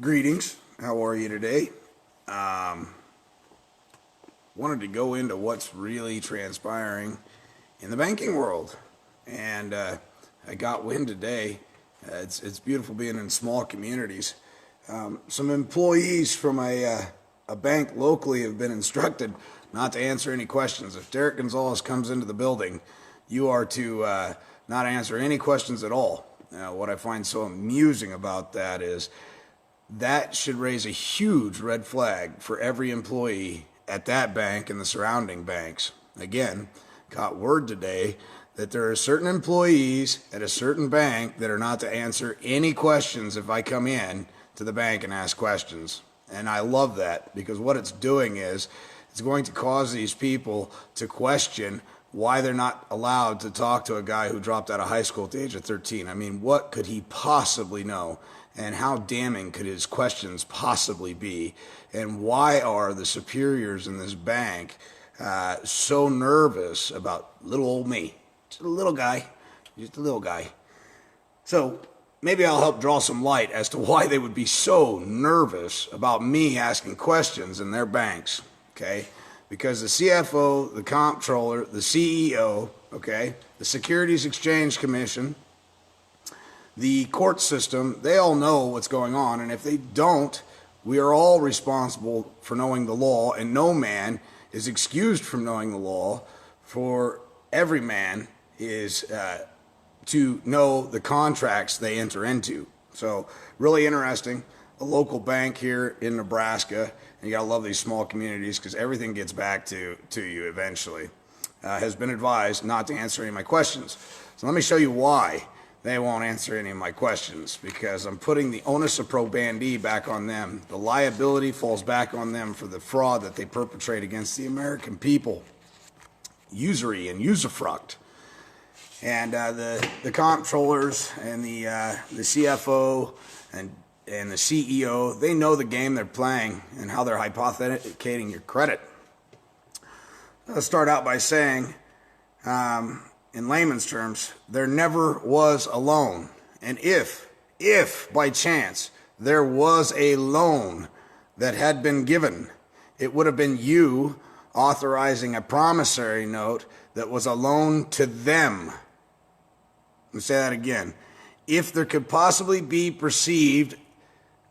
Greetings. How are you today? Wanted to go into what's really transpiring in the banking world, and I got wind today. It's beautiful being in small communities. Some employees from a bank locally have been instructed not to answer any questions. If Derek Gonzalez comes into the building, you are to not answer any questions at all. What I find so amusing about that is that should raise a huge red flag for every employee at that bank and the surrounding banks. Again, got word today that there are certain employees at a certain bank that are not to answer any questions if I come in to the bank and ask questions. And I love that, because what it's doing is it's going to cause these people to question why they're not allowed to talk to a guy who dropped out of high school at the age of 13. I mean, what could he possibly know? And how damning could his questions possibly be? And why are the superiors in this bank so nervous about little old me? Just a little guy, just a little guy. So maybe I'll help draw some light as to why they would be so nervous about me asking questions in their banks, okay? Because the CFO, the comptroller, the CEO, okay, the Securities Exchange Commission, the court system, they all know what's going on, and if they don't, we are all responsible for knowing the law, and no man is excused from knowing the law, for every man is to know the contracts they enter into. So really interesting. A local bank here in Nebraska, and you gotta love these small communities because everything gets back to you eventually, has been advised not to answer any of my questions. So let me show you why they won't answer any of my questions, because I'm putting the onus of probandi back on them. The liability falls back on them for the fraud that they perpetrate against the American people. Usury and usufruct. And the comptrollers and the CFO and the CEO, they know the game they're playing and how they're hypothecating your credit. I'll start out by saying, in layman's terms, there never was a loan. And if by chance there was a loan that had been given, it would have been you authorizing a promissory note that was a loan to them. Let me say that again. If there could possibly be perceived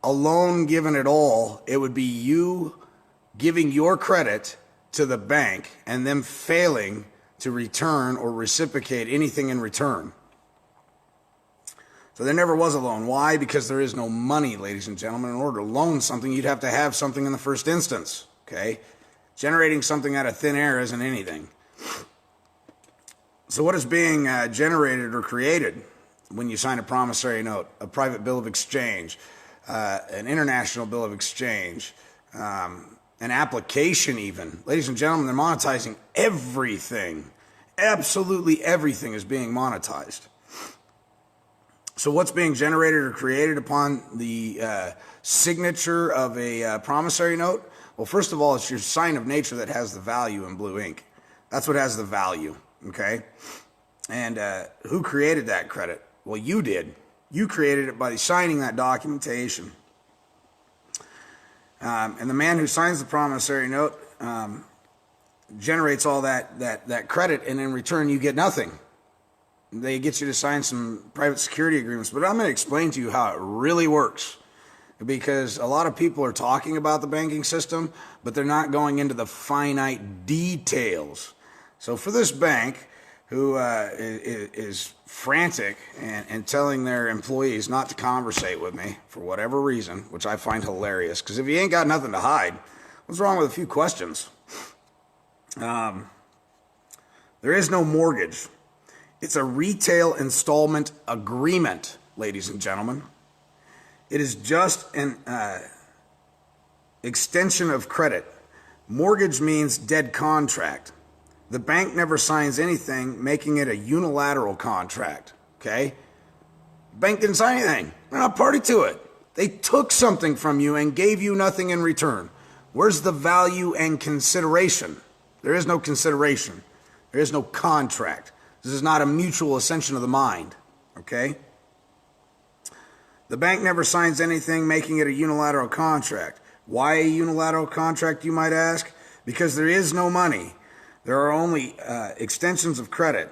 a loan given at all, it would be you giving your credit to the bank and them failing to return or reciprocate anything in return. So there never was a loan. Why? Because there is no money, ladies and gentlemen. In order to loan something, you'd have to have something in the first instance, okay? Generating something out of thin air isn't anything. So what is being generated or created when you sign a promissory note, a private bill of exchange, an international bill of exchange, an application even? Ladies and gentlemen, they're monetizing everything. Absolutely everything is being monetized. So what's being generated or created upon the signature of a promissory note? Well, first of all, it's your sign of nature that has the value in blue ink. That's what has the value, okay? And who created that credit? Well, you did. You created it by signing that documentation. And the man who signs the promissory note generates all that credit, and in return you get nothing. They get you to sign some private security agreements, but I'm going to explain to you how it really works, because a lot of people are talking about the banking system, but they're not going into the finite details. So for this bank, who is frantic and telling their employees not to conversate with me for whatever reason, which I find hilarious, because if you ain't got nothing to hide, what's wrong with a few questions? There is no mortgage. It's a retail installment agreement, ladies and gentlemen. It is just an extension of credit. Mortgage means dead contract. The bank never signs anything, making it a unilateral contract, okay? The bank didn't sign anything. They're not party to it. They took something from you and gave you nothing in return. Where's the value and consideration? There is no consideration. There is no contract. This is not a mutual ascension of the mind, okay? The bank never signs anything making it a unilateral contract. Why a unilateral contract, you might ask? Because there is no money. There are only extensions of credit.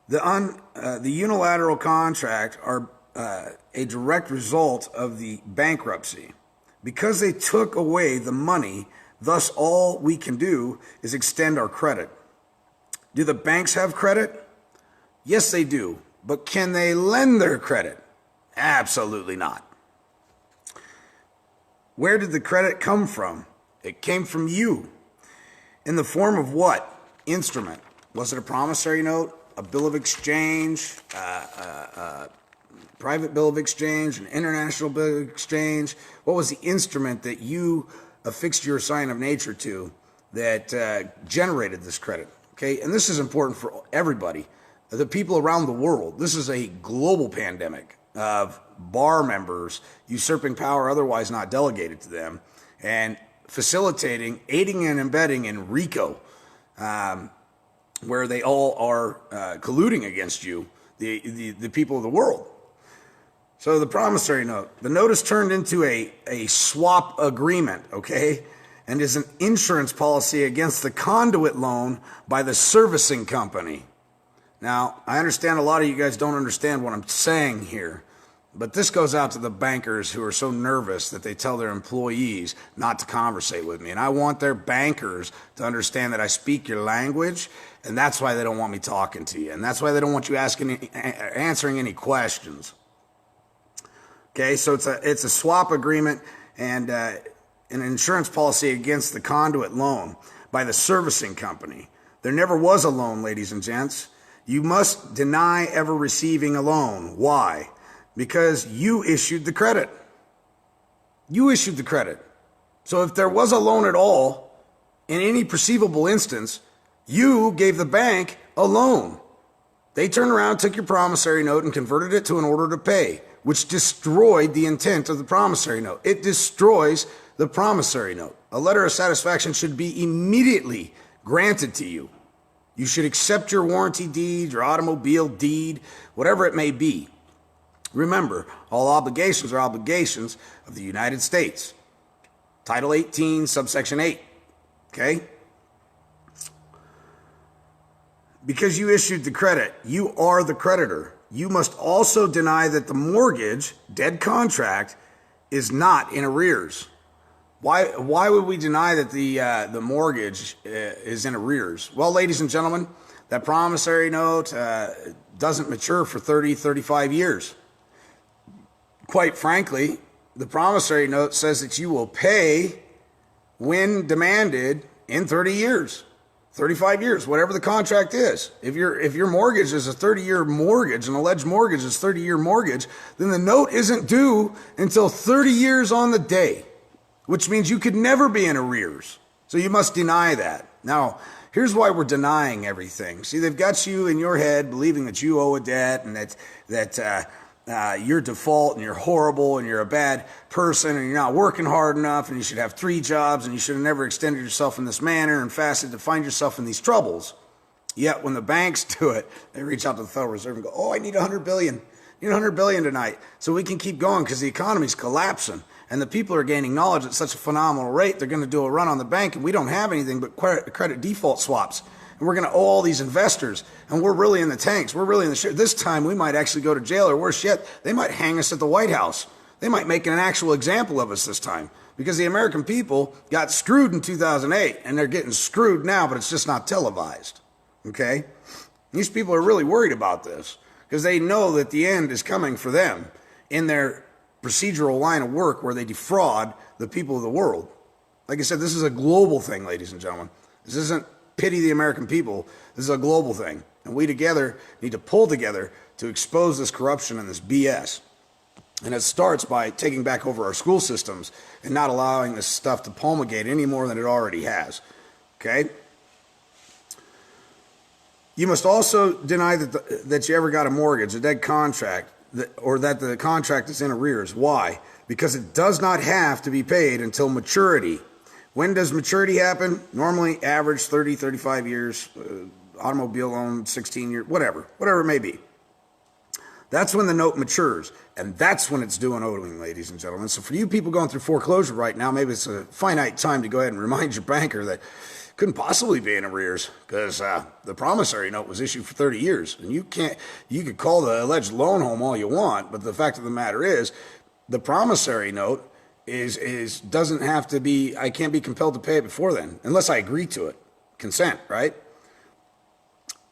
The unilateral contract are a direct result of the bankruptcy. Because they took away the money, thus all we can do is extend our credit. Do the banks have credit? Yes, they do. But can they lend their credit? Absolutely not. Where did the credit come from? It came from you. In the form of what? Instrument. Was it a promissory note? A bill of exchange? Private bill of exchange? An international bill of exchange? What was the instrument that you affixed your sign of nature to that generated this credit? Okay, and this is important for everybody, the people around the world. This is a global pandemic of bar members usurping power otherwise not delegated to them and facilitating, aiding and abetting in RICO, where they all are colluding against you, the people of the world. So the promissory note, the note is turned into a swap agreement, okay, and is an insurance policy against the conduit loan by the servicing company. Now, I understand a lot of you guys don't understand what I'm saying here, but this goes out to the bankers who are so nervous that they tell their employees not to conversate with me. And I want their bankers to understand that I speak your language, and that's why they don't want me talking to you. And that's why they don't want you answering any questions. Okay, so it's a swap agreement and an insurance policy against the conduit loan by the servicing company. There never was a loan, ladies and gents. You must deny ever receiving a loan. Why? Because you issued the credit. You issued the credit. So if there was a loan at all, in any perceivable instance, you gave the bank a loan. They turned around, took your promissory note, and converted it to an order to pay, which destroyed the intent of the promissory note. It destroys the promissory note. A letter of satisfaction should be immediately granted to you. You should accept your warranty deed, your automobile deed, whatever it may be. Remember, all obligations are obligations of the United States. Title 18, subsection 8. Okay? Because you issued the credit, you are the creditor. You must also deny that the mortgage, dead contract, is not in arrears. Why would we deny that the mortgage is in arrears? Well, ladies and gentlemen, that promissory note doesn't mature for 30, 35 years. Quite frankly, the promissory note says that you will pay when demanded in 30 years. 35 years, whatever the contract is. If your mortgage is a 30-year mortgage, an alleged mortgage is a 30-year mortgage, then the note isn't due until 30 years on the day, which means you could never be in arrears. So you must deny that. Now, here's why we're denying everything. See, they've got you in your head believing that you owe a debt and that you're default and you're horrible and you're a bad person and you're not working hard enough and you should have 3 jobs and you should have never extended yourself in this manner and fasted to find yourself in these troubles. Yet when the banks do it, they reach out to the Federal Reserve and go, oh, I need $100 billion. I need $100 billion tonight so we can keep going because the economy's collapsing and the people are gaining knowledge at such a phenomenal rate. They're going to do a run on the bank and we don't have anything but credit default swaps. And we're going to owe all these investors, and we're really in the tanks. We're really in the shit. This time, we might actually go to jail, or worse yet, they might hang us at the White House. They might make an actual example of us this time, because the American people got screwed in 2008, and they're getting screwed now, but it's just not televised, okay? These people are really worried about this, because they know that the end is coming for them in their procedural line of work where they defraud the people of the world. Like I said, this is a global thing, ladies and gentlemen. This isn't pity the American people. This is a global thing. And we together need to pull together to expose this corruption and this BS. And it starts by taking back over our school systems and not allowing this stuff to promulgate any more than it already has. Okay? You must also deny that you ever got a mortgage, a dead contract, or that the contract is in arrears. Why? Because it does not have to be paid until maturity. When does maturity happen? Normally average 30, 35 years, automobile loan 16 years, whatever it may be. That's when the note matures, and that's when it's due and owing, ladies and gentlemen. So for you people going through foreclosure right now, maybe it's a finite time to go ahead and remind your banker that couldn't possibly be in arrears because the promissory note was issued for 30 years. And you could call the alleged loan home all you want, but the fact of the matter is the promissory note doesn't have to be, I can't be compelled to pay it before then, unless I agree to it. Consent, right?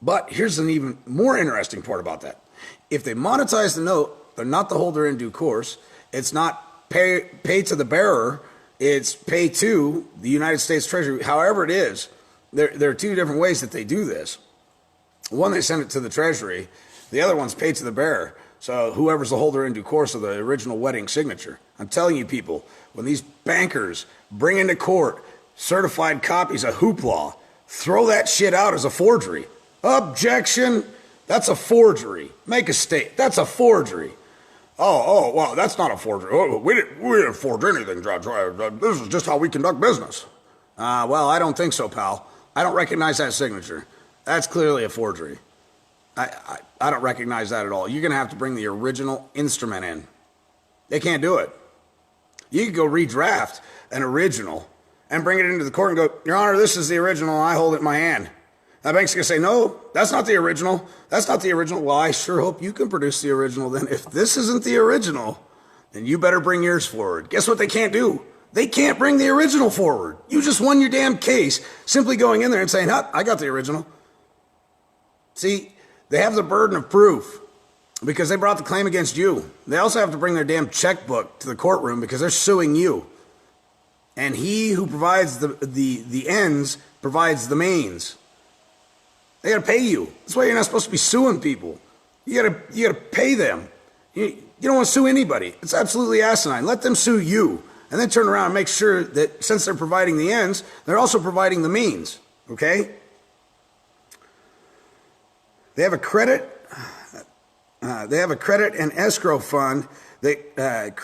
But here's an even more interesting part about that. If they monetize the note, they're not the holder in due course. It's not pay to the bearer. It's pay to the United States Treasury. However it is, there are two different ways that they do this. One, they send it to the Treasury. The other one's paid to the bearer. So whoever's the holder in due course of the original wedding signature. I'm telling you people, when these bankers bring into court certified copies of hoopla, throw that shit out as a forgery. Objection. That's a forgery. Make a state. That's a forgery. Well, that's not a forgery. Oh, we didn't forge anything, Judge. This is just how we conduct business. Well, I don't think so, pal. I don't recognize that signature. That's clearly a forgery. I don't recognize that at all. You're going to have to bring the original instrument in. They can't do it. You could go redraft an original and bring it into the court and go, Your Honor, this is the original. I hold it in my hand. That bank's going to say, no, that's not the original. That's not the original. Well, I sure hope you can produce the original then. If this isn't the original, then you better bring yours forward. Guess what they can't do? They can't bring the original forward. You just won your damn case simply going in there and saying, I got the original. See, they have the burden of proof because they brought the claim against you. They also have to bring their damn checkbook to the courtroom because they're suing you. And he who provides the ends provides the means. They got to pay you. That's why you're not supposed to be suing people. You got to pay them. You don't want to sue anybody. It's absolutely asinine. Let them sue you, and then turn around and make sure that since they're providing the ends, they're also providing the means. Okay? They have a credit. They have a credit and escrow fund that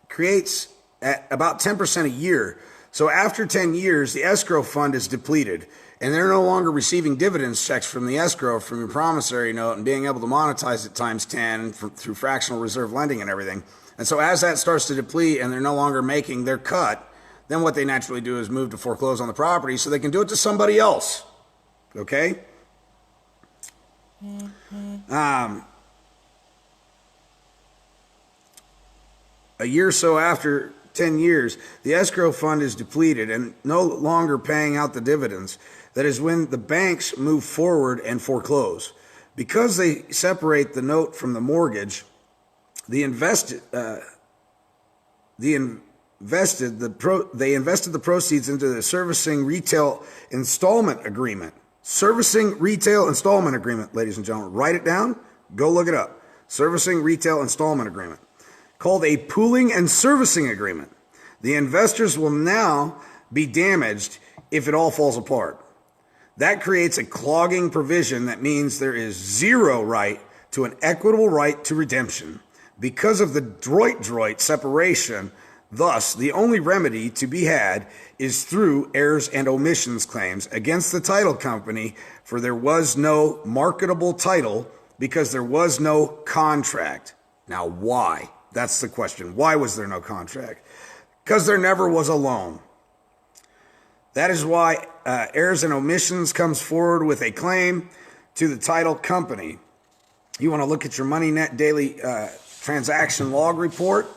creates at about 10% a year. So after 10 years, the escrow fund is depleted, and they're no longer receiving dividends checks from the escrow from your promissory note and being able to monetize it times 10 through fractional reserve lending and everything. And so as that starts to deplete and they're no longer making their cut, then what they naturally do is move to foreclose on the property so they can do it to somebody else. Okay? A year or so after 10 years, the escrow fund is depleted and no longer paying out the dividends. That is when the banks move forward and foreclose. Because they separate the note from the mortgage, they invested the proceeds into the servicing retail installment agreement. Servicing retail installment agreement, ladies and gentlemen. Write it down. Go look it up. Servicing retail installment agreement. Called a pooling and servicing agreement. The investors will now be damaged if it all falls apart. That creates a clogging provision that means there is zero right to an equitable right to redemption. Because of the droit separation, thus, the only remedy to be had is through errors and omissions claims against the title company, for there was no marketable title because there was no contract. Now, why? That's the question. Why was there no contract? Because there never was a loan. That is why errors and omissions comes forward with a claim to the title company. You want to look at your MoneyNet daily transaction log report.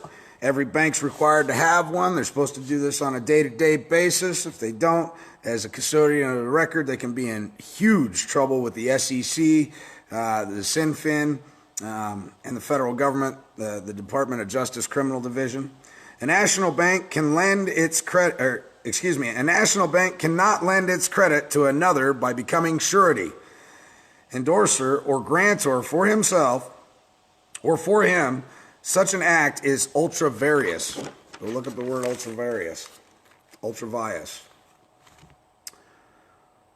Every bank's required to have one. They're supposed to do this on a day-to-day basis. If they don't, as a custodian of the record, they can be in huge trouble with the SEC, the CINFIN, and the federal government, the Department of Justice Criminal Division. A national bank can lend its credit, a national bank cannot lend its credit to another by becoming surety, endorser, or grantor for himself or for him. Such an act is ultra various. Go look up the word ultra various. Ultra vires.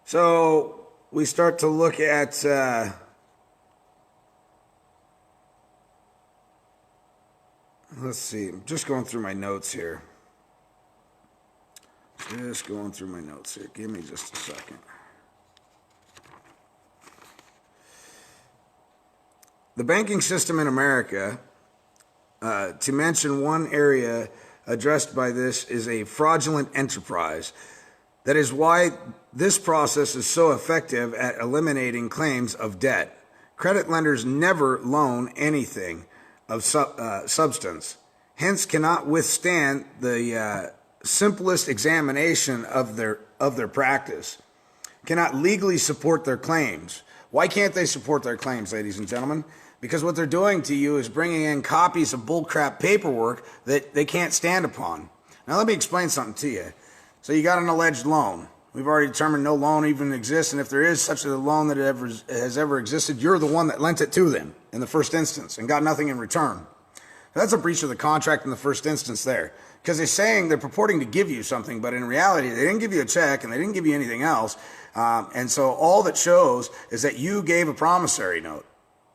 So we start to look at let's see. I'm just going through my notes here. Give me just a second. The banking system in America, to mention one area addressed by this, is a fraudulent enterprise. That is why this process is so effective at eliminating claims of debt. Credit lenders never loan anything of substance, hence cannot withstand the simplest examination of their practice, cannot legally support their claims. Why can't they support their claims, ladies and gentlemen? Because what they're doing to you is bringing in copies of bullcrap paperwork that they can't stand upon. Now let me explain something to you. So you got an alleged loan. We've already determined no loan even exists, and if there is such a loan that has ever existed, you're the one that lent it to them in the first instance and got nothing in return. That's a breach of the contract in the first instance there, because they're purporting to give you something, but in reality, they didn't give you a check and they didn't give you anything else. And so all that shows is that you gave a promissory note,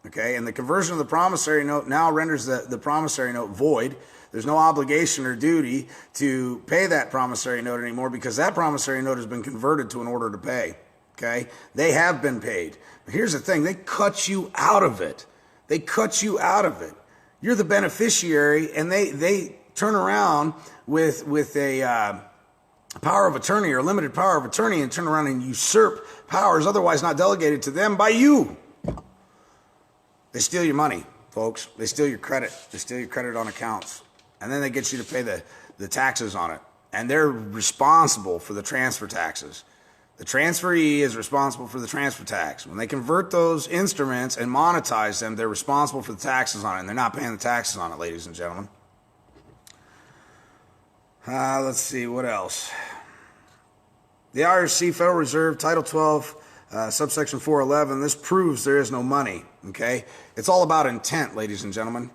okay? And the conversion of the promissory note now renders the promissory note void. There's no obligation or duty to pay that promissory note anymore because that promissory note has been converted to an order to pay, okay? They have been paid. But here's the thing, they cut you out of it. They cut you out of it. You're the beneficiary, and they turn around with a power of attorney or limited power of attorney and turn around and usurp powers otherwise not delegated to them by you. They steal your money, folks. They steal your credit. They steal your credit on accounts. And then they get you to pay the taxes on it. And they're responsible for the transfer taxes. The transferee is responsible for the transfer tax. When they convert those instruments and monetize them, they're responsible for the taxes on it, and they're not paying the taxes on it, ladies and gentlemen. Let's see, what else? The IRC, Federal Reserve, Title 12, subsection 411, this proves there is no money, okay? It's all about intent, ladies and gentlemen.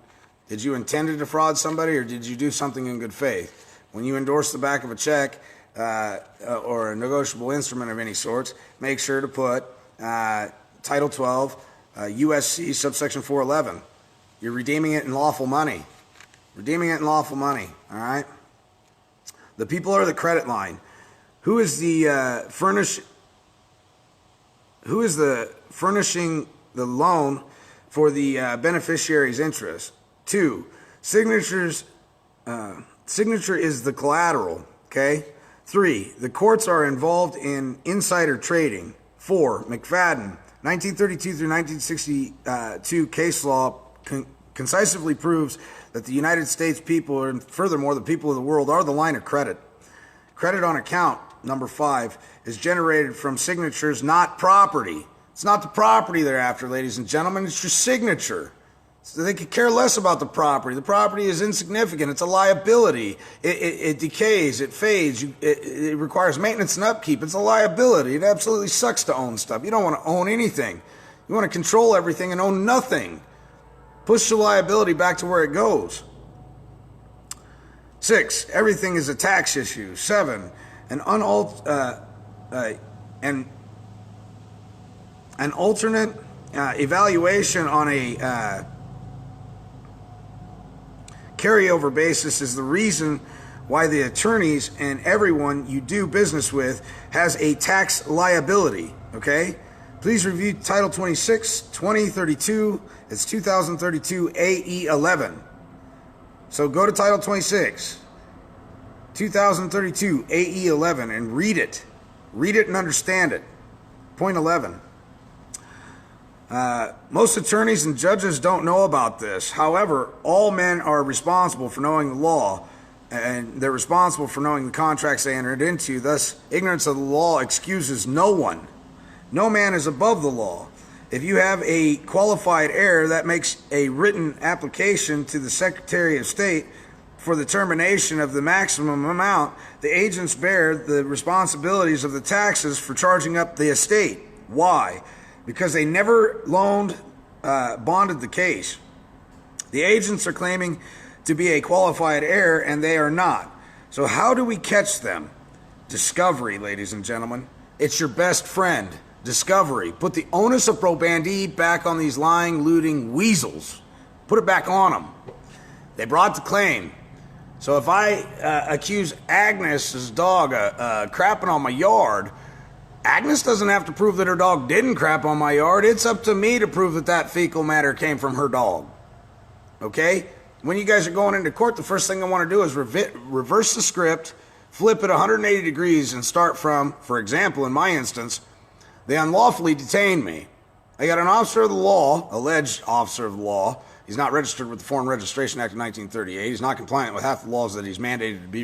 Did you intend to defraud somebody, or did you do something in good faith? When you endorse the back of a check, or a negotiable instrument of any sorts, make sure to put Title 12, USC, subsection 411. You're redeeming it in lawful money. Redeeming it in lawful money, all right? The people are the credit line. Who is the furnishing the loan for the beneficiary's interest? 2, signature is the collateral, okay? 3, the courts are involved in insider trading. 4, McFadden, 1932 through 1962 case law concisely proves that the United States people, and furthermore the people of the world, are the line of credit. Credit on account, number 5, is generated from signatures, not property. It's not the property they're after, ladies and gentlemen. It's your signature. So they could care less about the property. The property is insignificant. It's a liability. It decays. It fades. It requires maintenance and upkeep. It's a liability. It absolutely sucks to own stuff. You don't want to own anything. You want to control everything and own nothing. Push the liability back to where it goes. 6, everything is a tax issue. 7, an alternate evaluation on a carryover basis is the reason why the attorneys and everyone you do business with has a tax liability, okay? Please review Title 26, 2032. It's 2032 AE 11. So go to Title 26, 2032 AE 11 and read it. Read it and understand it. Point 11. Most attorneys and judges don't know about this. However, all men are responsible for knowing the law, and they're responsible for knowing the contracts they entered into. Thus, ignorance of the law excuses no one. No man is above the law. If you have a qualified heir, that makes a written application to the Secretary of State for the termination of the maximum amount. The agents bear the responsibilities of the taxes for charging up the estate. Why? Because they never bonded the case. The agents are claiming to be a qualified heir, and they are not. So how do we catch them? Discovery, ladies and gentlemen. It's your best friend. Discovery. Put the onus of probandi back on these lying, looting weasels. Put it back on them. They brought the claim. So if I accuse Agnes's dog of crapping on my yard, Agnes doesn't have to prove that her dog didn't crap on my yard. It's up to me to prove that that fecal matter came from her dog. Okay? When you guys are going into court, the first thing I want to do is reverse the script, flip it 180 degrees, and start from, for example, in my instance, they unlawfully detained me. I got an officer of the law, alleged officer of the law. He's not registered with the Foreign Registration Act of 1938. He's not compliant with half the laws that he's mandated to be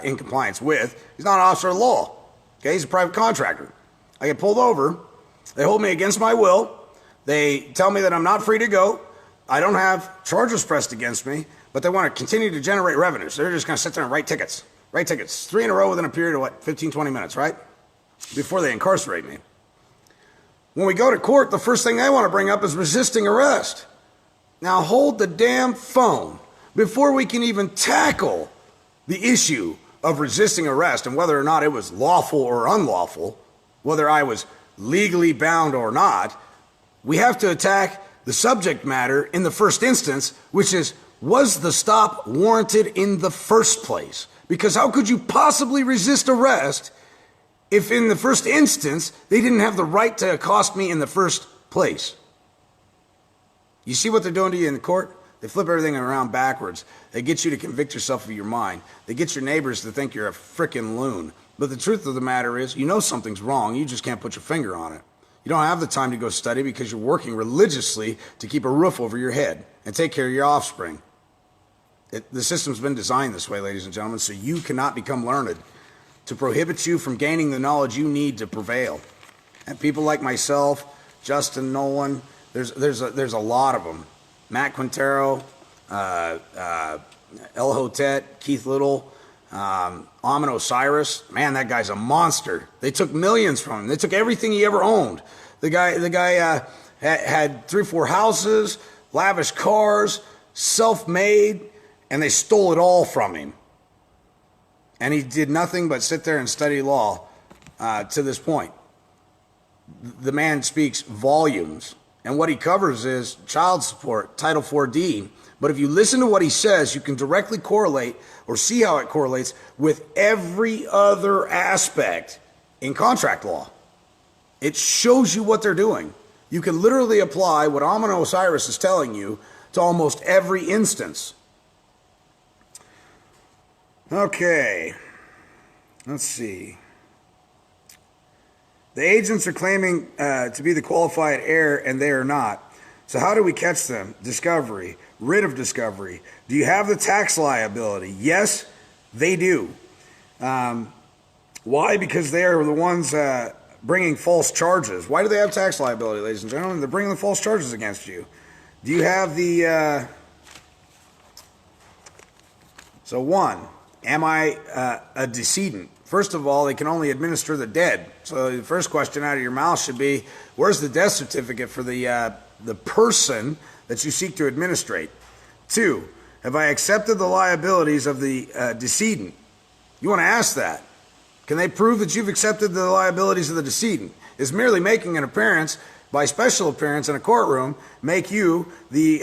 in compliance with. He's not an officer of the law. Okay, he's a private contractor. I get pulled over. They hold me against my will. They tell me that I'm not free to go. I don't have charges pressed against me, but they want to continue to generate revenue. So they're just going to sit there and write tickets. Write tickets. 3 in a row within a period of, 15, 20 minutes, right? Before they incarcerate me. When we go to court, the first thing they want to bring up is resisting arrest. Now hold the damn phone before we can even tackle the issue of resisting arrest and whether or not it was lawful or unlawful, whether I was legally bound or not. We have to attack the subject matter in the first instance, which is, was the stop warranted in the first place? Because how could you possibly resist arrest if in the first instance they didn't have the right to accost me in the first place? You see what they're doing to you in the court? They flip everything around backwards. They get you to convict yourself of your mind. They get your neighbors to think you're a frickin' loon. But the truth of the matter is, you know something's wrong, you just can't put your finger on it. You don't have the time to go study because you're working religiously to keep a roof over your head and take care of your offspring. The system's been designed this way, ladies and gentlemen, so you cannot become learned, to prohibit you from gaining the knowledge you need to prevail. And people like myself, Justin Nolan, there's a lot of them. Matt Quintero, El Hotet, Keith Little, Amon Osiris. Man, that guy's a monster. They took millions from him. They took everything he ever owned. The guy had 3 or 4 houses, lavish cars, self-made, and they stole it all from him. And he did nothing but sit there and study law to this point. The man speaks volumes. And what he covers is child support, Title 4D. But if you listen to what he says, you can directly correlate or see how it correlates with every other aspect in contract law. It shows you what they're doing. You can literally apply what Amon Osiris is telling you to almost every instance. Okay, let's see. The agents are claiming to be the qualified heir, and they are not. So how do we catch them? Discovery. Writ of discovery. Do you have the tax liability? Yes, they do. Why? Because they are the ones bringing false charges. Why do they have tax liability, ladies and gentlemen? They're bringing the false charges against you. Do you have the... So 1, am I a decedent? First of all, they can only administer the dead. So the first question out of your mouth should be, where's the death certificate for the person that you seek to administrate? 2, have I accepted the liabilities of the decedent? You want to ask that. Can they prove that you've accepted the liabilities of the decedent? Is merely making an appearance, by special appearance in a courtroom, make you the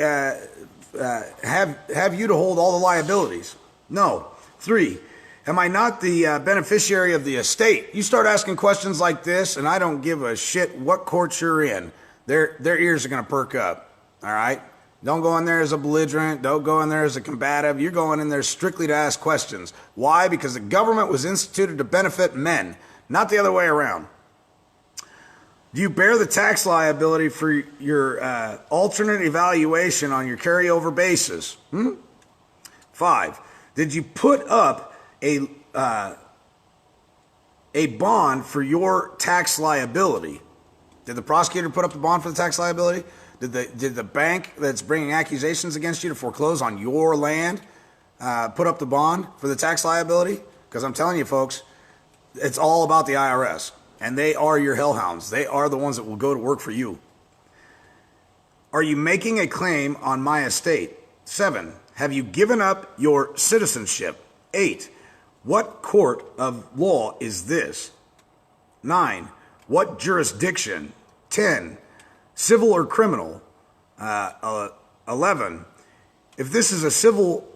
have you to hold all the liabilities? No. 3, am I not the beneficiary of the estate? You start asking questions like this, and I don't give a shit what court you're in. Their ears are going to perk up, all right? Don't go in there as a belligerent. Don't go in there as a combative. You're going in there strictly to ask questions. Why? Because the government was instituted to benefit men, not the other way around. Do you bear the tax liability for your alternate evaluation on your carryover basis? 5, did you put up a bond for your tax liability? Did the prosecutor put up the bond for the tax liability? Did the bank that's bringing accusations against you to foreclose on your land put up the bond for the tax liability? Because I'm telling you, folks, it's all about the IRS, and they are your hellhounds. They are the ones that will go to work for you. Are you making a claim on my estate? 7, have you given up your citizenship? 8, what court of law is this? 9, what jurisdiction? 10, civil or criminal? 11, if this is a civil,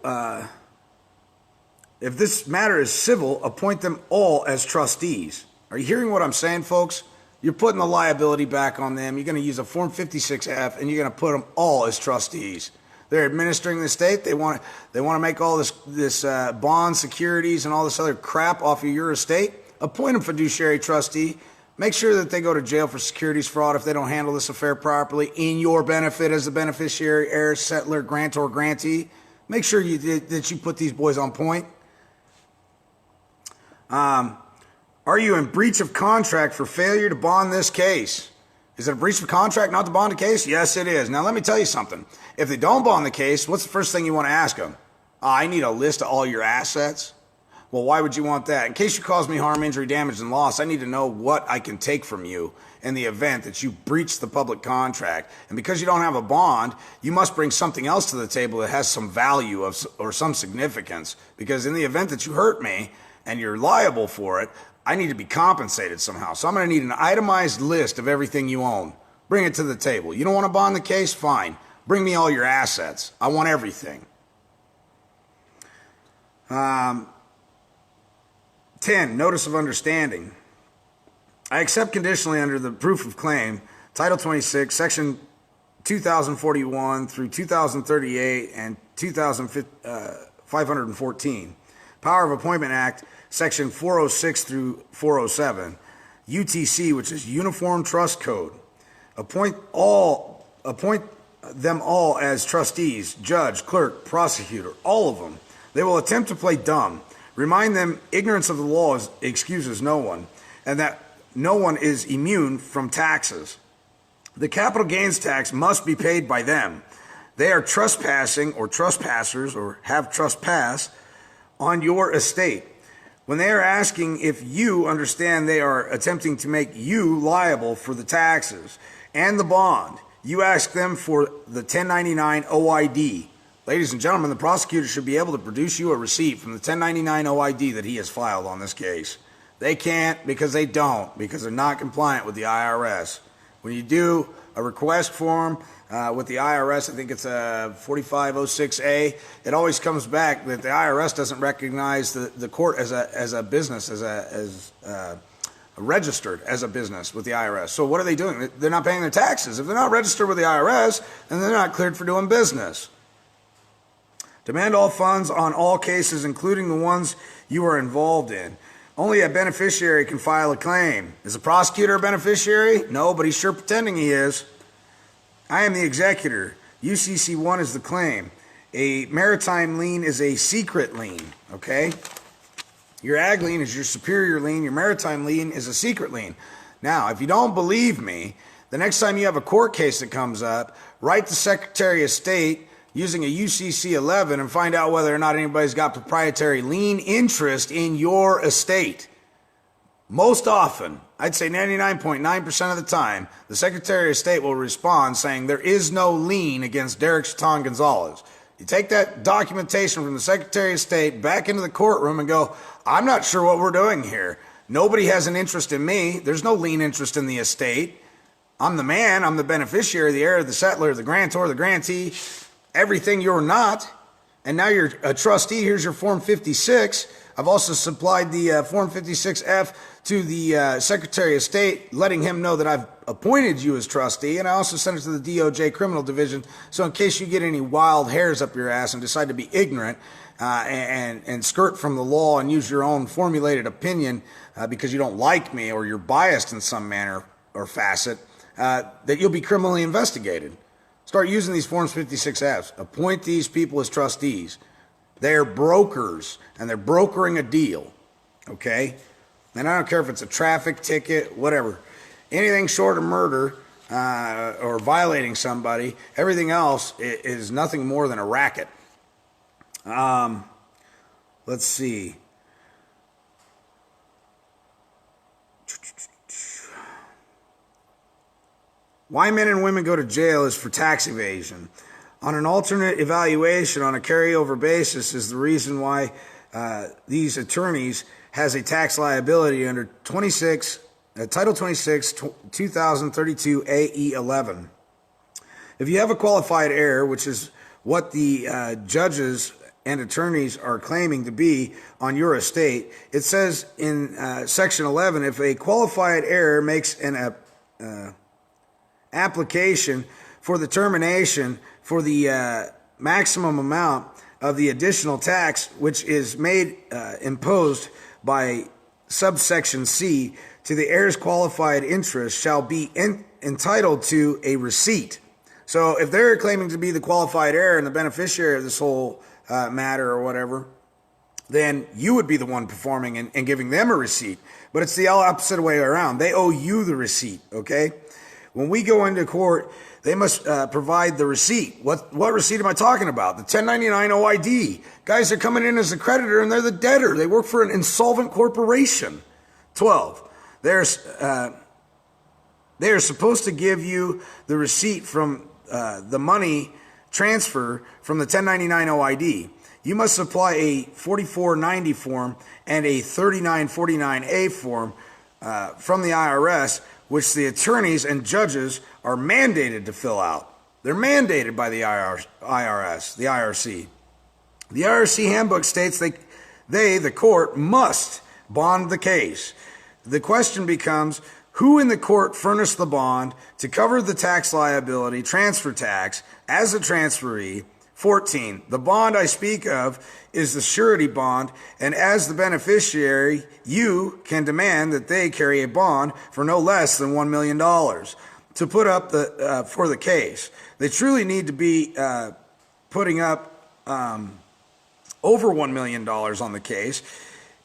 if this matter is civil, appoint them all as trustees. Are you hearing what I'm saying, folks? You're putting the liability back on them. You're going to use a Form 56F, and you're going to put them all as trustees. They're administering the estate. They want to make all this bond securities and all this other crap off of your estate. Appoint a fiduciary trustee. Make sure that they go to jail for securities fraud if they don't handle this affair properly in your benefit as the beneficiary, heir, settlor, grantor, grantee. Make sure that you put these boys on point. Are you in breach of contract for failure to bond this case? Is it a breach of contract not to bond a case? Yes, it is. Now, let me tell you something. If they don't bond the case, what's the first thing you want to ask them? I need a list of all your assets. Well, why would you want that? In case you cause me harm, injury, damage, and loss, I need to know what I can take from you in the event that you breach the public contract. And because you don't have a bond, you must bring something else to the table that has some value or some significance. Because in the event that you hurt me and you're liable for it, I need to be compensated somehow. So I'm going to need an itemized list of everything you own. Bring it to the table. You don't want to bond the case? Fine. Bring me all your assets. I want everything. 10, notice of understanding. I accept conditionally under the proof of claim, Title 26, Section 2041 through 2038 and 2514. Power of Appointment Act, Section 406 through 407. UTC, which is Uniform Trust Code. Appoint them all as trustees, judge, clerk, prosecutor, all of them. They will attempt to play dumb. Remind them ignorance of the law excuses no one, and that no one is immune from taxes. The capital gains tax must be paid by them. They are trespassing or trespassers or have trespass on your estate. When they are asking if you understand they are attempting to make you liable for the taxes and the bond, you ask them for the 1099 OID. Ladies and gentlemen, the prosecutor should be able to produce you a receipt from the 1099 OID that he has filed on this case. They can't because they don't, because they're not compliant with the IRS. When you do a request form with the IRS, I think it's a 4506A, it always comes back that the IRS doesn't recognize the court as a business, as registered as a business with the IRS. So what are they doing? They're not paying their taxes. If they're not registered with the IRS, then they're not cleared for doing business. Demand all funds on all cases, including the ones you are involved in. Only a beneficiary can file a claim. Is the prosecutor a beneficiary? No, but he's sure pretending he is. I am the executor. UCC1 is the claim. A maritime lien is a secret lien, okay? Your ag lien is your superior lien. Your maritime lien is a secret lien. Now, if you don't believe me, the next time you have a court case that comes up, write the Secretary of State using a UCC 11 and find out whether or not anybody's got proprietary lien interest in your estate. Most often, I'd say 99.9% of the time, the Secretary of State will respond saying there is no lien against Derek Chaton Gonzalez. You take that documentation from the Secretary of State back into the courtroom and go, I'm not sure what we're doing here. Nobody has an interest in me. There's no lien interest in the estate. I'm the man. I'm the beneficiary, the heir, the settlor, the grantor, the grantee. Everything you're not, and now you're a trustee. Here's your Form 56. I've also supplied the Form 56F to the Secretary of State, letting him know that I've appointed you as trustee, and I also sent it to the DOJ Criminal Division, so in case you get any wild hairs up your ass and decide to be ignorant and skirt from the law and use your own formulated opinion because you don't like me or you're biased in some manner or facet, that you'll be criminally investigated. Start using these Forms 56Fs. Appoint these people as trustees. They're brokers, and they're brokering a deal, okay? And I don't care if it's a traffic ticket, whatever. Anything short of murder or violating somebody, everything else is nothing more than a racket. Let's see. Why men and women go to jail is for tax evasion. On an alternate evaluation on a carryover basis is the reason why these attorneys has a tax liability under Title 26, 2032 AE 11. If you have a qualified heir, which is what the judges and attorneys are claiming to be on your estate. It says in Section 11, if a qualified heir makes an application for the termination for the maximum amount of the additional tax which is made imposed by subsection C to the heir's qualified interest shall be entitled to a receipt. So if they're claiming to be the qualified heir and the beneficiary of this whole matter or whatever, then you would be the one performing and giving them a receipt. But it's the opposite way around. They owe you the receipt, okay? When we go into court, they must provide the receipt. What receipt am I talking about? The 1099 OID. Guys are coming in as a creditor and they're the debtor. They work for an insolvent corporation. 12. They are supposed to give you the receipt from the money transfer from the 1099 OID. You must supply a 4490 form and a 3949A form from the IRS, which the attorneys and judges are mandated to fill out. They're mandated by the IRS, the IRC. The IRC handbook states the court, must bond the case. The question becomes, who in the court furnished the bond to cover the tax liability, transfer tax, as a transferee? 14. The bond I speak of is the surety bond, and as the beneficiary, you can demand that they carry a bond for no less than $1 million to put up for the case. They truly need to be putting up over $1 million on the case.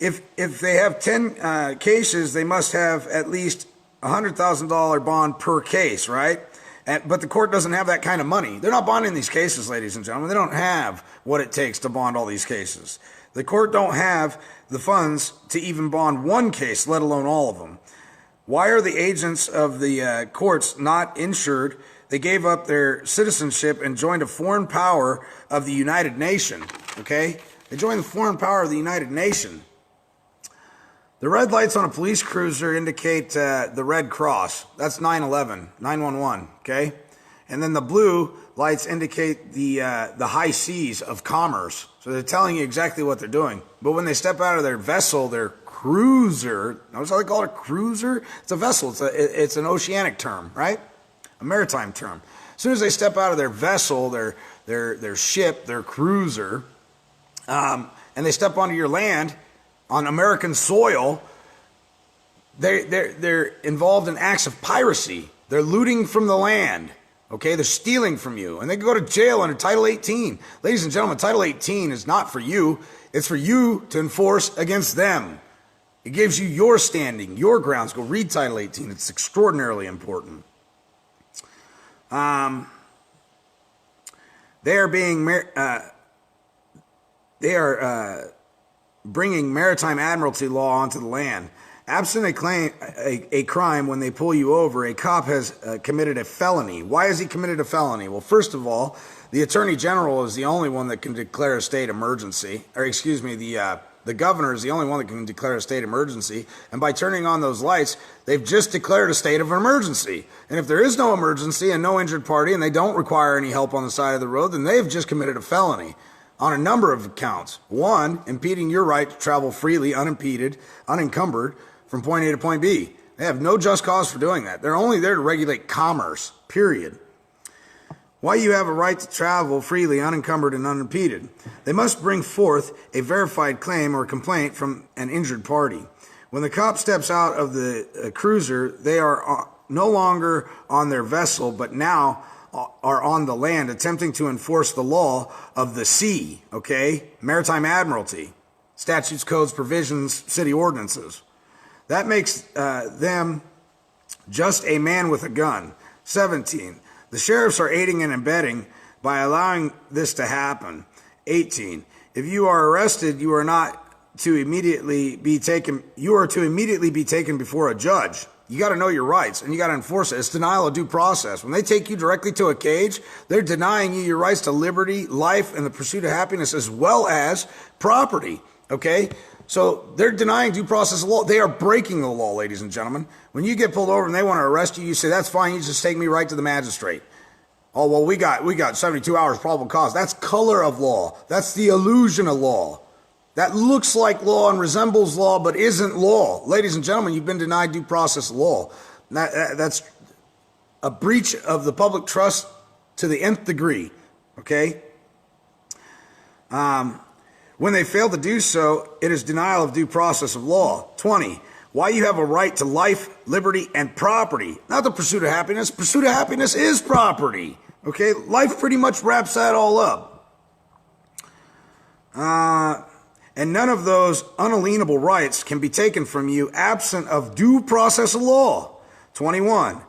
If they have 10 cases, they must have at least $100,000 bond per case, right? But the court doesn't have that kind of money. They're not bonding these cases, ladies and gentlemen. They don't have what it takes to bond all these cases. The court don't have the funds to even bond one case, let alone all of them. Why are the agents of the courts not insured? They gave up their citizenship and joined a foreign power of the United Nations, okay? They joined the foreign power of the United Nations. The red lights on a police cruiser indicate the Red Cross. That's 911, 911, okay? And then the blue lights indicate the high seas of commerce. So they're telling you exactly what they're doing. But when they step out of their vessel, their cruiser, notice how they call it a cruiser? It's a vessel. It's an oceanic term, right? A maritime term. As soon as they step out of their vessel, their ship, their cruiser, and they step onto your land, on American soil, they're involved in acts of piracy. They're looting from the land. Okay, they're stealing from you, and they can go to jail under Title 18. Ladies and gentlemen, Title 18 is not for you. It's for you to enforce against them. It gives you your standing, your grounds. Go read Title 18. It's extraordinarily important. They are bringing maritime admiralty law onto the land. Absent a crime when they pull you over, a cop has committed a felony. Why has he committed a felony? Well, first of all, the Attorney General is the only one that can declare a state emergency. Or excuse me, the governor is the only one that can declare a state emergency. And by turning on those lights, they've just declared a state of emergency. And if there is no emergency and no injured party and they don't require any help on the side of the road, then they've just committed a felony on a number of counts. One, impeding your right to travel freely, unimpeded, unencumbered from point A to point B. They have no just cause for doing that. They're only there to regulate commerce, period. Why you have a right to travel freely, unencumbered, and unimpeded? They must bring forth a verified claim or complaint from an injured party. When the cop steps out of the cruiser, they are no longer on their vessel, but now are on the land attempting to enforce the law of the sea, okay? Maritime admiralty, statutes, codes, provisions, city ordinances. That makes them just a man with a gun. 17. The sheriffs are aiding and abetting by allowing this to happen. 18. If you are arrested, you are to immediately be taken before a judge. You got to know your rights, and you got to enforce it. It's denial of due process. When they take you directly to a cage, they're denying you your rights to liberty, life, and the pursuit of happiness, as well as property, okay? So they're denying due process of law. They are breaking the law, ladies and gentlemen. When you get pulled over and they want to arrest you, you say, that's fine, you just take me right to the magistrate. Oh, well, we got 72 hours probable cause. That's color of law. That's the illusion of law. That looks like law and resembles law, but isn't law. Ladies and gentlemen, you've been denied due process of law. That's a breach of the public trust to the nth degree, okay? When they fail to do so, it is denial of due process of law. 20, why you have a right to life, liberty, and property. Not the pursuit of happiness. Pursuit of happiness is property, okay? Life pretty much wraps that all up. And none of those unalienable rights can be taken from you absent of due process of law. 21.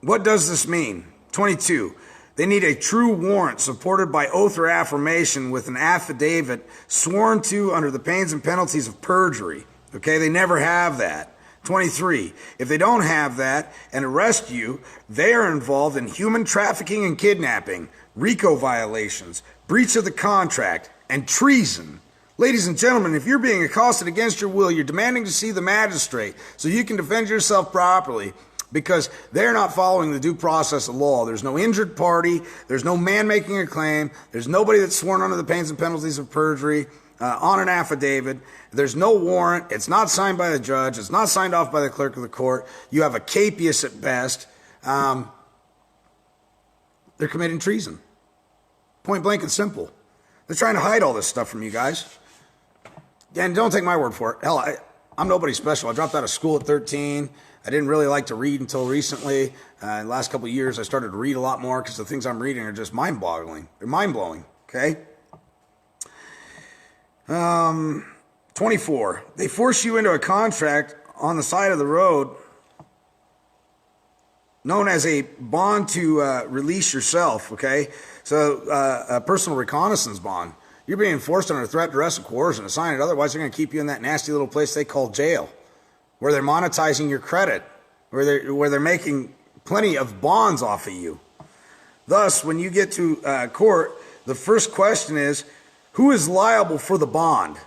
What does this mean? 22. They need a true warrant supported by oath or affirmation with an affidavit sworn to under the pains and penalties of perjury. Okay, they never have that. 23. If they don't have that and arrest you, they are involved in human trafficking and kidnapping, RICO violations, breach of the contract, and treason. Ladies and gentlemen, if you're being accosted against your will, you're demanding to see the magistrate so you can defend yourself properly because they're not following the due process of law. There's no injured party. There's no man making a claim. There's nobody that's sworn under the pains and penalties of perjury on an affidavit. There's no warrant. It's not signed by the judge. It's not signed off by the clerk of the court. You have a capias at best. They're committing treason. Point blank and simple. They're trying to hide all this stuff from you guys. And don't take my word for it. Hell, I'm nobody special. I dropped out of school at 13. I didn't really like to read until recently. In the last couple of years, I started to read a lot more because the things I'm reading are just mind-boggling. They're mind-blowing, okay? 24. They force you into a contract on the side of the road known as a bond to release yourself, okay? So a personal reconnaissance bond. You're being forced under threat, duress, and coercion to sign it. Otherwise, they're going to keep you in that nasty little place they call jail, where they're monetizing your credit, where they're making plenty of bonds off of you. Thus, when you get to court, the first question is, who is liable for the bond?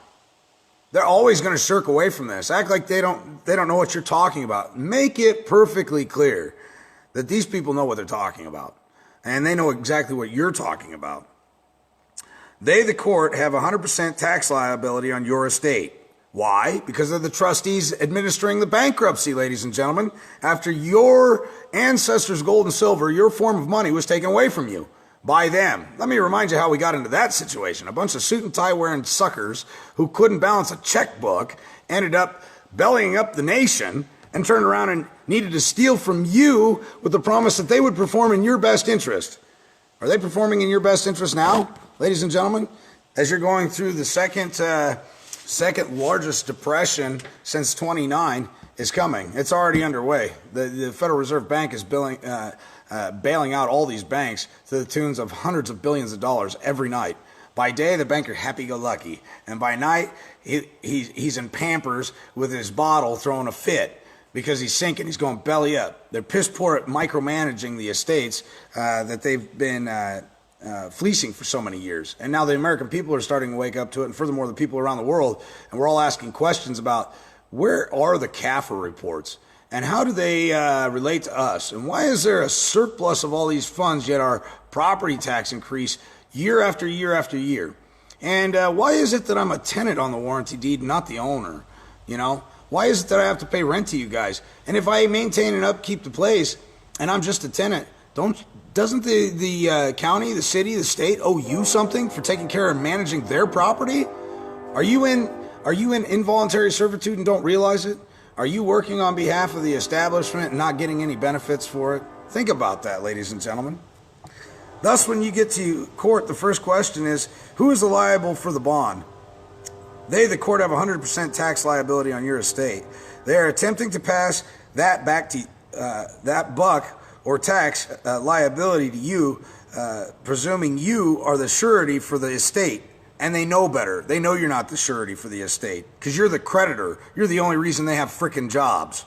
They're always going to shirk away from this. Act like they don't know what you're talking about. Make it perfectly clear that these people know what they're talking about, and they know exactly what you're talking about. They, the court, have 100% tax liability on your estate. Why? Because they're the trustees administering the bankruptcy, ladies and gentlemen. After your ancestors' gold and silver, your form of money was taken away from you by them. Let me remind you how we got into that situation. A bunch of suit and tie wearing suckers who couldn't balance a checkbook ended up bellying up the nation and turned around and needed to steal from you with the promise that they would perform in your best interest. Are they performing in your best interest now, ladies and gentlemen? As you're going through the second largest depression since 29 is coming. It's already underway. The Federal Reserve Bank is bailing out all these banks to the tunes of hundreds of billions of dollars every night. By day, the banker happy-go-lucky, and by night, he's in Pampers with his bottle throwing a fit because he's sinking. He's going belly up. They're piss poor at micromanaging the estates that they've been fleecing for so many years. And now the American people are starting to wake up to it, and furthermore, the people around the world. And we're all asking questions about where are the CAFR reports? And how do they relate to us? And why is there a surplus of all these funds, yet our property tax increase year after year after year? And why is it that I'm a tenant on the warranty deed, not the owner? You know, why is it that I have to pay rent to you guys? And if I maintain and upkeep the place, and I'm just a tenant, doesn't the county, the city, the state owe you something for taking care of managing their property? Are you in involuntary servitude and don't realize it? Are you working on behalf of the establishment and not getting any benefits for it? Think about that, ladies and gentlemen. Thus, when you get to court, the first question is, who is liable for the bond? They, the court, have 100% tax liability on your estate. They are attempting to pass that back to that buck or tax liability to you, presuming you are the surety for the estate. And they know better. They know you're not the surety for the estate because you're the creditor. You're the only reason they have frickin' jobs.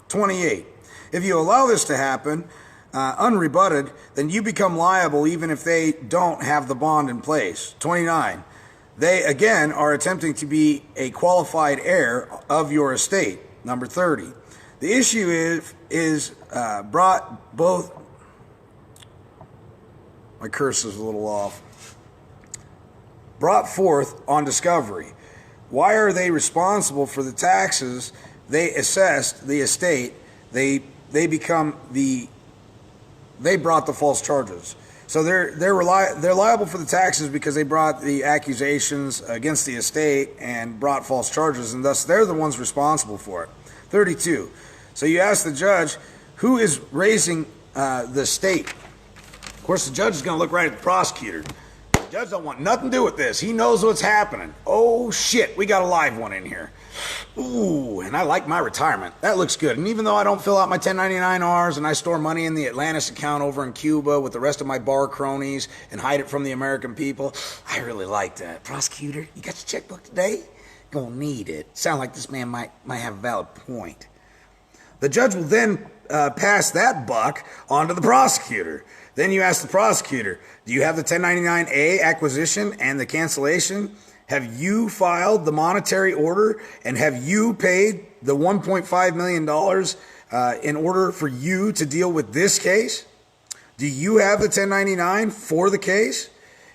28. If you allow this to happen, unrebutted, then you become liable even if they don't have the bond in place. 29. They, again, are attempting to be a qualified heir of your estate. Number 30. The issue is brought both. My cursor is a little off. Brought forth on discovery. Why are they responsible for the taxes they assessed the estate? They brought the false charges. So they're liable for the taxes because they brought the accusations against the estate and brought false charges, and thus they're the ones responsible for it. 32. So you ask the judge, who is raising the estate? Of course, the judge is going to look right at the prosecutor. The judge don't want nothing to do with this. He knows what's happening. Oh shit, we got a live one in here. Ooh, and I like my retirement. That looks good. And even though I don't fill out my 1099-Rs and I store money in the Atlantis account over in Cuba with the rest of my bar cronies and hide it from the American people, I really like that. Prosecutor, you got your checkbook today? Gonna need it. Sound like this man might have a valid point. The judge will then pass that buck on to the prosecutor. Then you ask the prosecutor, do you have the 1099-A acquisition and the cancellation? Have you filed the monetary order, and have you paid the $1.5 million in order for you to deal with this case? Do you have the 1099 for the case?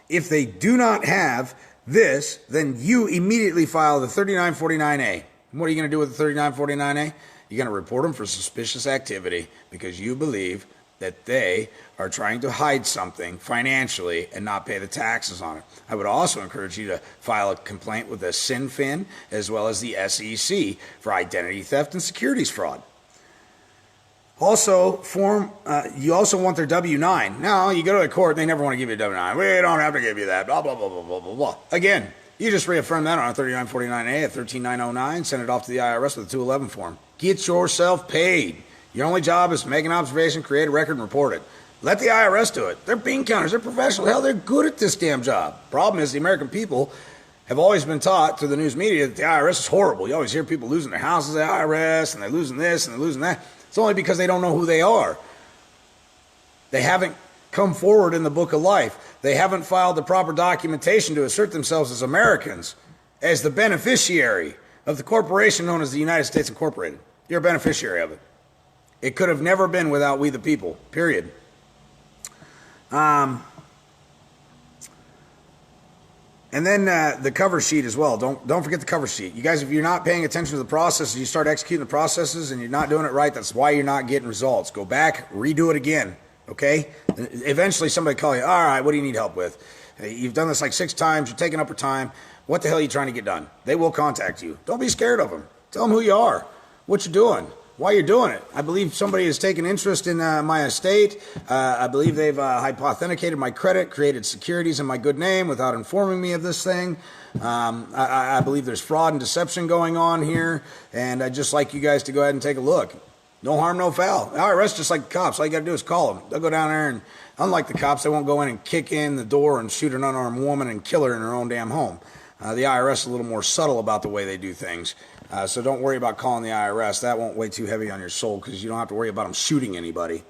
If they do not have this, then you immediately file the 3949A. What are you going to do with the 3949A? You're going to report them for suspicious activity because you believe that they are trying to hide something financially and not pay the taxes on it. I would also encourage you to file a complaint with the CINFIN as well as the SEC for identity theft and securities fraud. Also, you also want their W-9. Now, you go to the court, they never want to give you a W-9. We don't have to give you that, blah, blah, blah, blah, blah, blah, blah. Again, you just reaffirm that on a 3949A at 13909, send it off to the IRS with a 211 form. Get yourself paid. Your only job is to make an observation, create a record, and report it. Let the IRS do it. They're bean counters. They're professional. Hell, they're good at this damn job. Problem is, the American people have always been taught through the news media that the IRS is horrible. You always hear people losing their houses at the IRS, and they're losing this, and they're losing that. It's only because they don't know who they are. They haven't come forward in the book of life. They haven't filed the proper documentation to assert themselves as Americans, as the beneficiary of the corporation known as the United States Incorporated. You're a beneficiary of it. It could have never been without we the people, period. And then the cover sheet as well. Don't forget the cover sheet. You guys, if you're not paying attention to the processes, you start executing the processes and you're not doing it right, that's why you're not getting results. Go back, redo it again, okay? Eventually somebody will call you, all right, what do you need help with? You've done this like 6 times, you're taking up your time. What the hell are you trying to get done? They will contact you. Don't be scared of them. Tell them who you are, what you're doing, why you're doing it. I believe somebody has taken interest in my estate. I believe they've hypothecated my credit, created securities in my good name without informing me of this thing. I believe there's fraud and deception going on here, and I'd just like you guys to go ahead and take a look. No harm, no foul. The IRS, just like the cops, all you got to do is call them. They'll go down there, and unlike the cops, they won't go in and kick in the door and shoot an unarmed woman and kill her in her own damn home. The IRS is a little more subtle about the way they do things. So don't worry about calling the IRS. That won't weigh too heavy on your soul because you don't have to worry about them shooting anybody.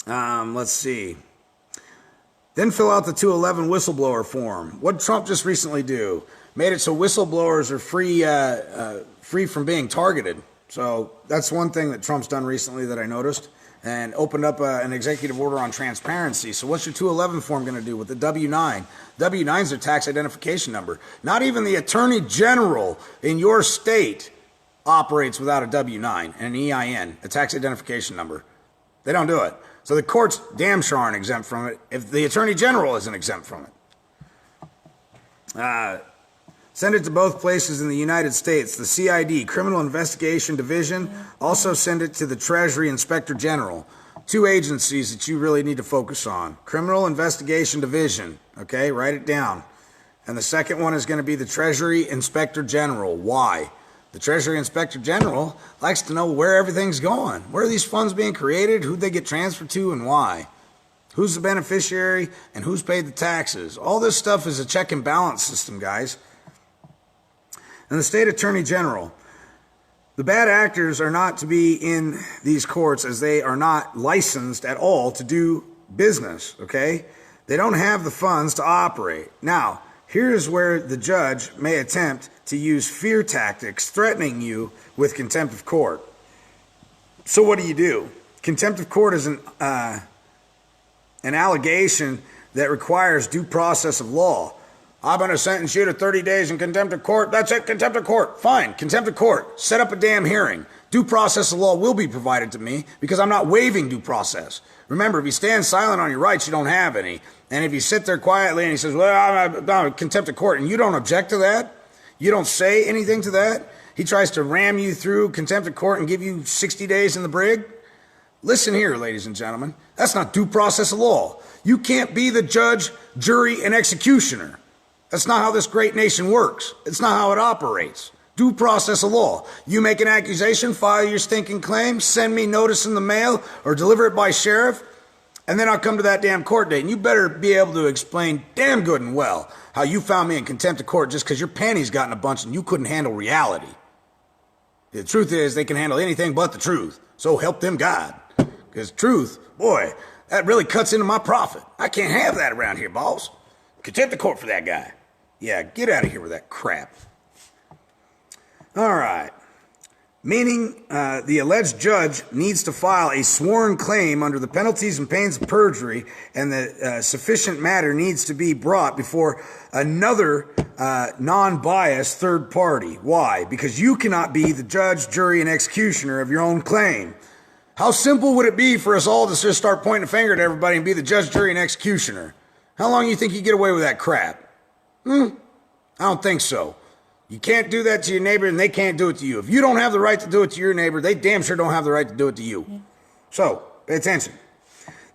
Let's see. Then fill out the 211 whistleblower form. What did Trump just recently do? Made it so whistleblowers are free from being targeted. So that's one thing that Trump's done recently that I noticed. And opened up an executive order on transparency. So what's your 211 form going to do with the W-9? W-9 is their tax identification number. Not even the Attorney General in your state operates without a W-9 and an EIN, a tax identification number. They don't do it. So the courts damn sure aren't exempt from it if the Attorney General isn't exempt from it. Send it to both places in the United States, the CID, Criminal Investigation Division. Also send it to the Treasury Inspector General. 2 agencies that you really need to focus on. Criminal Investigation Division, okay, write it down. And the second one is going to be the Treasury Inspector General. Why? The Treasury Inspector General likes to know where everything's going. Where are these funds being created? Who'd they get transferred to and why? Who's the beneficiary and who's paid the taxes? All this stuff is a check and balance system, guys. And the State Attorney General. The bad actors are not to be in these courts as they are not licensed at all to do business, okay? They don't have the funds to operate. Now, Here's where the judge may attempt to use fear tactics, threatening you with contempt of court. So what do? Contempt of court is an allegation that requires due process of law. I'm going to sentence you to 30 days in contempt of court. That's it, contempt of court. Fine, contempt of court. Set up a damn hearing. Due process of law will be provided to me because I'm not waiving due process. Remember, if you stand silent on your rights, you don't have any. And if you sit there quietly and he says, well, I'm contempt of court, and you don't object to that, you don't say anything to that, he tries to ram you through contempt of court and give you 60 days in the brig. Listen here, ladies and gentlemen, that's not due process of law. You can't be the judge, jury, and executioner. That's not how this great nation works. It's not how it operates. Due process of law. You make an accusation, file your stinking claim, send me notice in the mail, or deliver it by sheriff, and then I'll come to that damn court date. And you better be able to explain damn good and well how you found me in contempt of court just because your panties got in a bunch and you couldn't handle reality. The truth is they can handle anything but the truth. So help them God. Because truth, boy, that really cuts into my profit. I can't have that around here, boss. Contempt of court for that guy. Yeah, get out of here with that crap. All right. Meaning the alleged judge needs to file a sworn claim under the penalties and pains of perjury, and the sufficient matter needs to be brought before another non-biased third party. Why? Because you cannot be the judge, jury, and executioner of your own claim. How simple would it be for us all to just start pointing a finger at everybody and be the judge, jury, and executioner? How long do you think you get away with that crap? I don't think so. You can't do that to your neighbor, and they can't do it to you. If you don't have the right to do it to your neighbor, they damn sure don't have the right to do it to you. So, pay attention.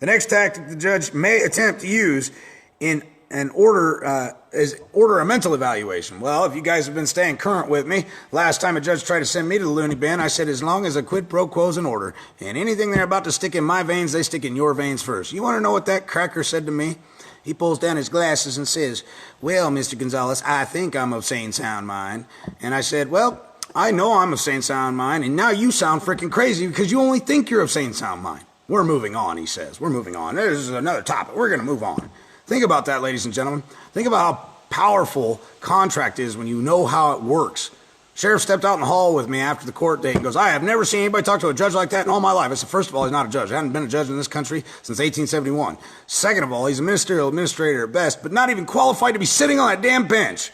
The next tactic the judge may attempt to use in an order is order a mental evaluation. Well, if you guys have been staying current with me, last time a judge tried to send me to the loony bin, I said as long as a quid pro quo's in order, and anything they're about to stick in my veins, they stick in your veins first. You want to know what that cracker said to me? He pulls down his glasses and says, well, Mr. Gonzalez, I think I'm of sane sound mind. And I said, well, I know I'm of sane sound mind, and now you sound freaking crazy because you only think you're of sane sound mind. We're moving on, he says. We're moving on. This is another topic. We're going to move on. Think about that, ladies and gentlemen. Think about how powerful contract is when you know how it works. Sheriff stepped out in the hall with me after the court date and goes, I have never seen anybody talk to a judge like that in all my life. I said, first of all, he's not a judge. I haven't been a judge in this country since 1871. Second of all, he's a ministerial administrator at best, but not even qualified to be sitting on that damn bench.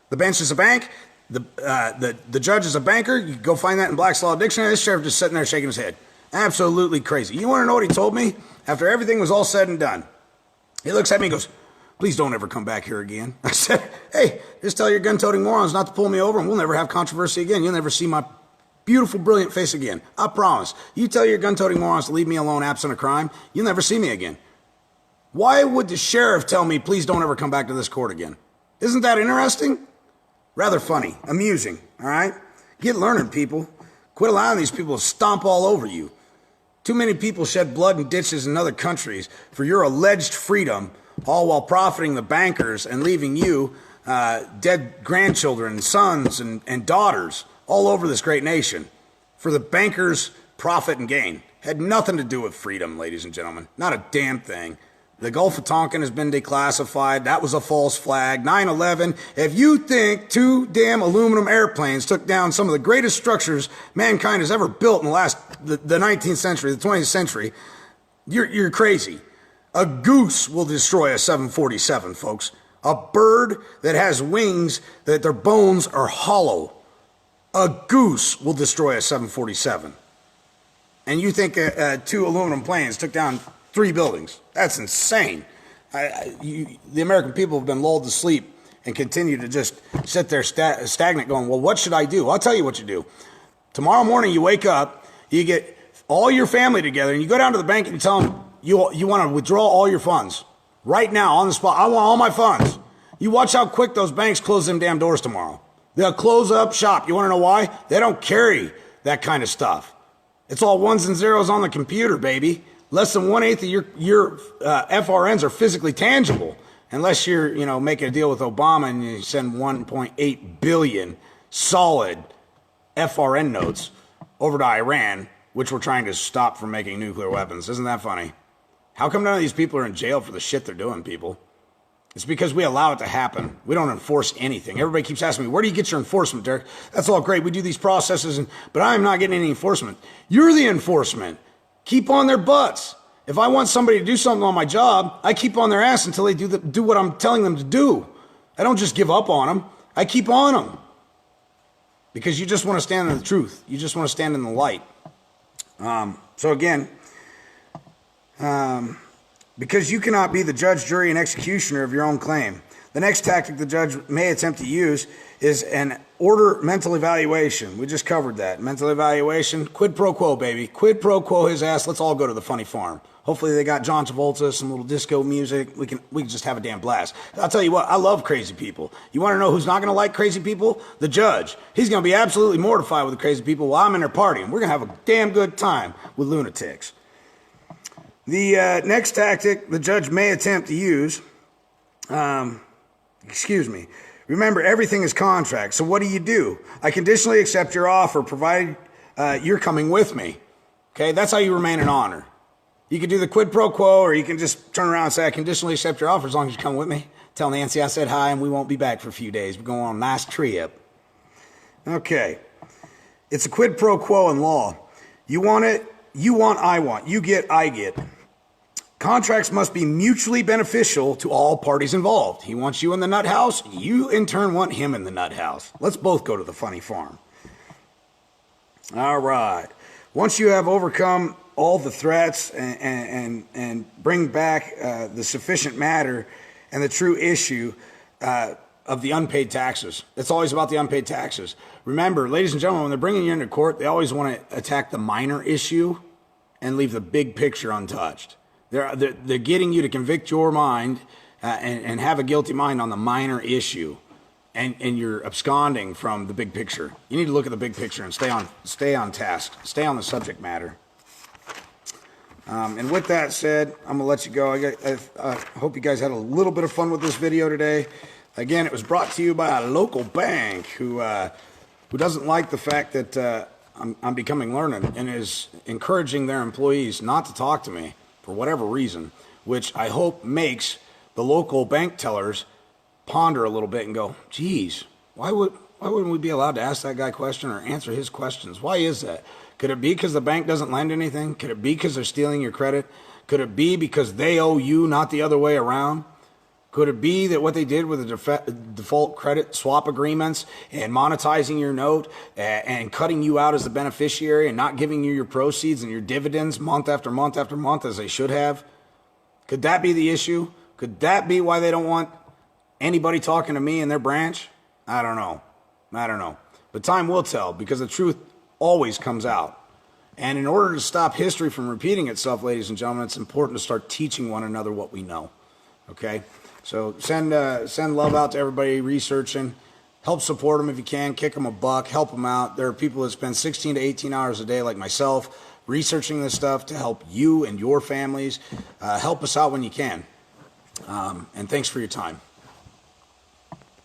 The bench is a bank. The judge is a banker. You can go find that in Black's Law Dictionary. This sheriff just sitting there shaking his head. Absolutely crazy. You want to know what he told me? After everything was all said and done, he looks at me and goes, please don't ever come back here again. I said, hey, just tell your gun-toting morons not to pull me over and we'll never have controversy again. You'll never see my beautiful, brilliant face again. I promise. You tell your gun-toting morons to leave me alone absent a crime, you'll never see me again. Why would the sheriff tell me, please don't ever come back to this court again? Isn't that interesting? Rather funny, amusing, all right? Get learning, people. Quit allowing these people to stomp all over you. Too many people shed blood in ditches in other countries for your alleged freedom, all while profiting the bankers and leaving you dead grandchildren, sons, and daughters all over this great nation for the bankers' profit and gain. Had nothing to do with freedom, ladies and gentlemen. Not a damn thing. The Gulf of Tonkin has been declassified. That was a false flag. 9/11. If you think two damn aluminum airplanes took down some of the greatest structures mankind has ever built in the 19th century, the 20th century, you're crazy. A goose will destroy a 747, folks. A bird that has wings that their bones are hollow. A goose will destroy a 747. And you think two aluminum planes took down 3 buildings? That's insane. The American people have been lulled to sleep and continue to just sit there stagnant going, well, what should I do? I'll tell you what you do. Tomorrow morning you wake up, you get all your family together, and you go down to the bank and you tell them you want to withdraw all your funds. Right now, on the spot, I want all my funds. You watch how quick those banks close them damn doors tomorrow. They'll close up shop. You want to know why? They don't carry that kind of stuff. It's all ones and zeros on the computer, baby. Less than 1/8 of your FRNs are physically tangible, unless you're making a deal with Obama and you send 1.8 billion solid FRN notes over to Iran, which we're trying to stop from making nuclear weapons. Isn't that funny? How come none of these people are in jail for the shit they're doing, people? It's because we allow it to happen. We don't enforce anything. Everybody keeps asking me, where do you get your enforcement, Derek? That's all great. We do these processes, but I'm not getting any enforcement. You're the enforcement. Keep on their butts. If I want somebody to do something on my job, I keep on their ass until they do what I'm telling them to do. I don't just give up on them. I keep on them. Because you just want to stand in the truth. You just want to stand in the light. So again, because you cannot be the judge, jury, and executioner of your own claim, the next tactic the judge may attempt to use is an order mental evaluation. We just covered that. Mental evaluation, quid pro quo, baby. Quid pro quo his ass. Let's all go to the funny farm. Hopefully they got John Travolta, some little disco music. We can just have a damn blast. I'll tell you what, I love crazy people. You want to know who's not going to like crazy people? The judge. He's going to be absolutely mortified with the crazy people while I'm in there partying. We're going to have a damn good time with lunatics. The next tactic the judge may attempt to use, remember, everything is contract. So what do? I conditionally accept your offer provided you're coming with me. Okay, that's how you remain in honor. You can do the quid pro quo, or you can just turn around and say, I conditionally accept your offer as long as you come with me. Tell Nancy I said hi and we won't be back for a few days. We're going on a nice trip. Okay. It's a quid pro quo in law. You want it, you want, I want. You get, I get. Contracts must be mutually beneficial to all parties involved. He wants you in the nut house. You, in turn, want him in the nut house. Let's both go to the funny farm. All right. Once you have overcome all the threats and bring back the sufficient matter and the true issue of the unpaid taxes. It's always about the unpaid taxes. Remember, ladies and gentlemen, when they're bringing you into court, they always want to attack the minor issue and leave the big picture untouched. They're getting you to convict your mind and have a guilty mind on the minor issue. And you're absconding from the big picture. You need to look at the big picture and stay on task. Stay on the subject matter. And with that said, I'm going to let you go. I hope you guys had a little bit of fun with this video today. Again, it was brought to you by a local bank who doesn't like the fact that I'm becoming learned and is encouraging their employees not to talk to me for whatever reason, which I hope makes the local bank tellers ponder a little bit and go, geez, why wouldn't we be allowed to ask that guy a question or answer his questions? Why is that? Could it be because the bank doesn't lend anything? Could it be because they're stealing your credit? Could it be because they owe you, not the other way around? Could it be that what they did with the default credit swap agreements and monetizing your note and cutting you out as the beneficiary and not giving you your proceeds and your dividends month after month after month as they should have? Could that be the issue? Could that be why they don't want anybody talking to me in their branch? I don't know. But time will tell, because the truth always comes out. And in order to stop history from repeating itself, ladies and gentlemen, it's important to start teaching one another what we know. Okay? So send love out to everybody researching. Help support them if you can. Kick them a buck. Help them out. There are people that spend 16 to 18 hours a day, like myself, researching this stuff to help you and your families. Help us out when you can. And thanks for your time.